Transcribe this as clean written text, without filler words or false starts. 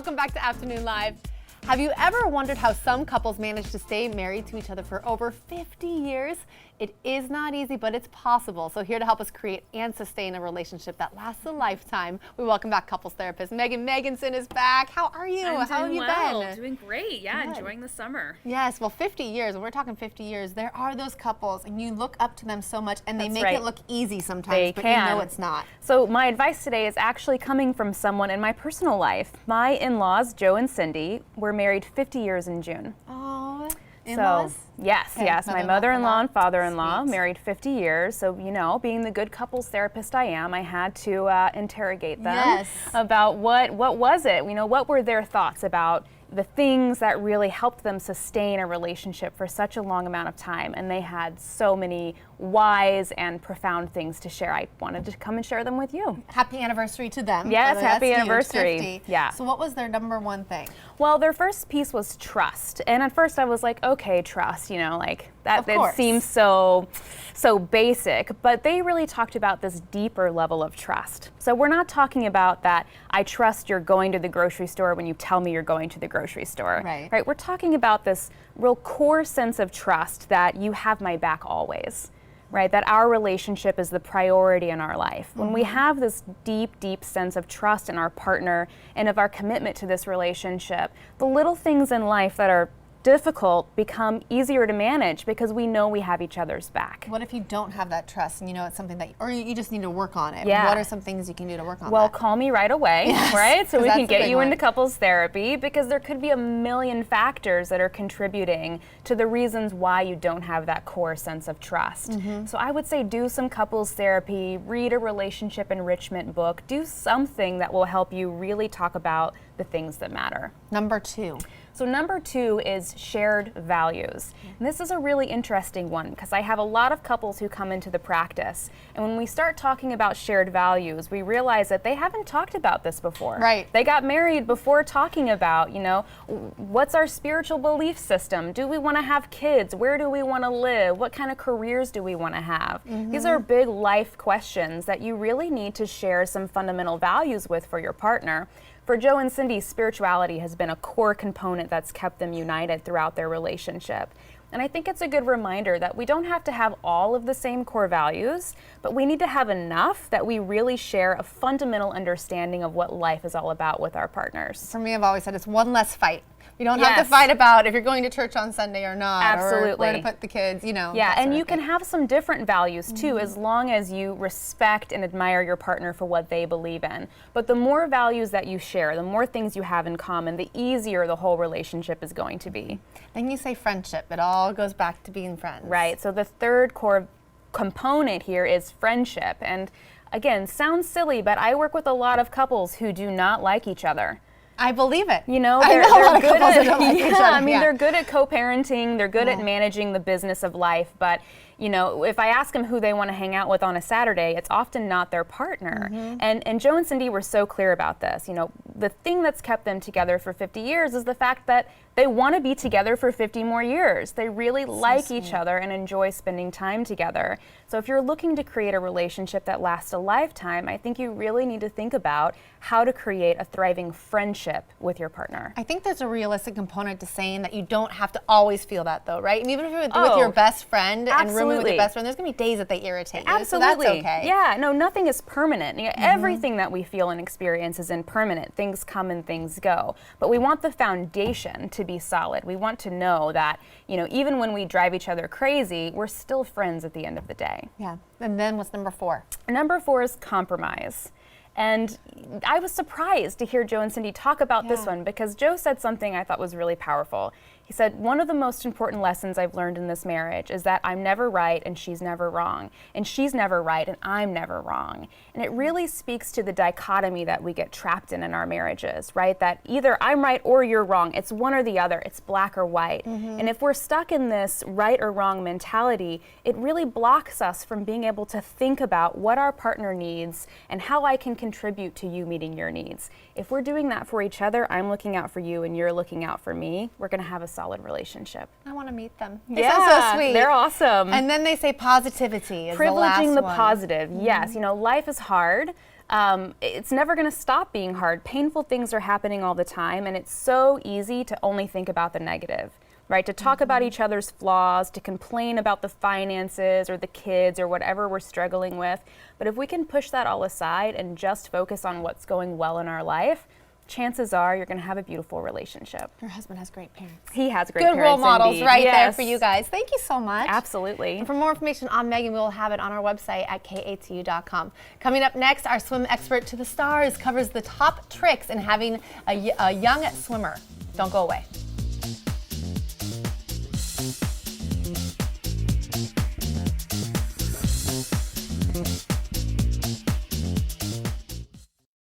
Welcome back to Afternoon Live. Have you ever wondered how some couples manage to stay married to each other for over 50 years? It is not easy, but it's possible. So here to help us create and sustain a relationship that lasts a lifetime, we welcome back couples therapist Megan Meganson is back. How are you? How have you been? Doing great. Yeah, Good. enjoying the summer. Yes, well, 50 years, and we're talking 50 years, there are those couples, and you look up to them so much, and they That's make right. it look easy sometimes, They but can. you know it's not. So my advice today is actually coming from someone in my personal life. My in-laws, Joe and Cindy, were married 50 years in June. Oh, in-laws? So, yes, Okay, yes. My mother-in-law, mother-in-law and father-in-law sweet. married 50 years. So, you know, being the good couples therapist I am, I had to interrogate them Yes. about what was it? You know, what were their thoughts about the things that really helped them sustain a relationship for such a long amount of time. And they had so many wise and profound things to share. I wanted to come and share them with you. Happy anniversary to them. Yes, So that's happy huge, anniversary. 50. Yeah. So what was their number one thing? Well, their first piece was trust. And at first I was like, okay, trust, you know, like that Of course. it seems so basic, but they really talked about this deeper level of trust. So we're not talking about that I trust you're going to the grocery store when you tell me you're going to the grocery store. Right. Right? We're talking about this real core sense of trust that you have my back always. Right, that our relationship is the priority in our life. When we have this deep, deep sense of trust in our partner and of our commitment to this relationship, the little things in life that are difficult become easier to manage because we know we have each other's back. What if you don't have that trust and you know it's something that, or you just need to work on it? Yeah. What are some things you can do to work on Well, that? call me right away, Yes, right? So 'cause we that's can a get big you one. into couples therapy because there could be a million factors that are contributing to the reasons why you don't have that core sense of trust. So I would say do some couples therapy, read a relationship enrichment book, do something that will help you really talk about the things that matter. Number two. So number two is shared values. And this is a really interesting one because I have a lot of couples who come into the practice. And when we start talking about shared values, we realize that they haven't talked about this before. Right. They got married before talking about, you know, what's our spiritual belief system? Do we want to have kids? Where do we want to live? What kind of careers do we want to have? These are big life questions that you really need to share some fundamental values with for your partner. For Joe and Cindy, spirituality has been a core component that's kept them united throughout their relationship. And I think it's a good reminder that we don't have to have all of the same core values, but we need to have enough that we really share a fundamental understanding of what life is all about with our partners. For me, I've always said it's one less fight. You don't have Yes. to fight about if you're going to church on Sunday or not, or Absolutely. where to put the kids, you know. Yeah, that and sort you of can thing. have some different values too, as long as you respect and admire your partner for what they believe in. But the more values that you share, the more things you have in common, the easier the whole relationship is going to be. Then you say friendship. It all goes back to being friends. Right, so the third core component here is friendship. And again, sounds silly, but I work with a lot of couples who do not like each other. I believe it. You know, I they're, know a lot they're of good couples at, that don't like each other. I mean, Yeah. they're good at co-parenting, they're good at managing the business of life, but you know, if I ask them who they want to hang out with on a Saturday, it's often not their partner. And Joe and Cindy were so clear about this. You know, the thing that's kept them together for 50 years is the fact that they want to be together for 50 more years. They really like each other and enjoy spending time together. So if you're looking to create a relationship that lasts a lifetime, I think you really need to think about how to create a thriving friendship with your partner. I think there's a realistic component to saying that you don't have to always feel that, though, right? And even if you're with Oh, your best friend and rooming with absolutely. your best friend, there's going to be days that they irritate you. Absolutely. So that's okay. Yeah, no, nothing is permanent. You know, everything that we feel and experience is impermanent. Things come and things go. But we want the foundation to be solid. We want to know that, you know, even when we drive each other crazy, we're still friends at the end of the day. Yeah. And then what's number four? Number four is compromise. And I was surprised to hear Joe and Cindy talk about this Yeah. one because Joe said something I thought was really powerful. He said, one of the most important lessons I've learned in this marriage is that I'm never right and she's never wrong. And she's never right and I'm never wrong. And it really speaks to the dichotomy that we get trapped in our marriages, right? That either I'm right or you're wrong. It's one or the other. It's black or white. And if we're stuck in this right or wrong mentality, it really blocks us from being able to think about what our partner needs and how I can contribute to you meeting your needs. If we're doing that for each other, I'm looking out for you and you're looking out for me, we're going to have a solid relationship. I want to meet them. They sound so sweet. They're awesome. And then they say positivity is the last Privileging the one. positive. Yes, you know, life is hard. It's never going to stop being hard. Painful things are happening all the time, and it's so easy to only think about the negative, right? To talk about each other's flaws, to complain about the finances or the kids or whatever we're struggling with. But if we can push that all aside and just focus on what's going well in our life, chances are you're going to have a beautiful relationship. Your husband has great parents. He has great Good parents. role models indeed. right there Yes. for you guys. Thank you so much. Absolutely. And for more information on Megan, we'll have it on our website at katu.com. Coming up next, our swim expert to the stars covers the top tricks in having a young swimmer. Don't go away.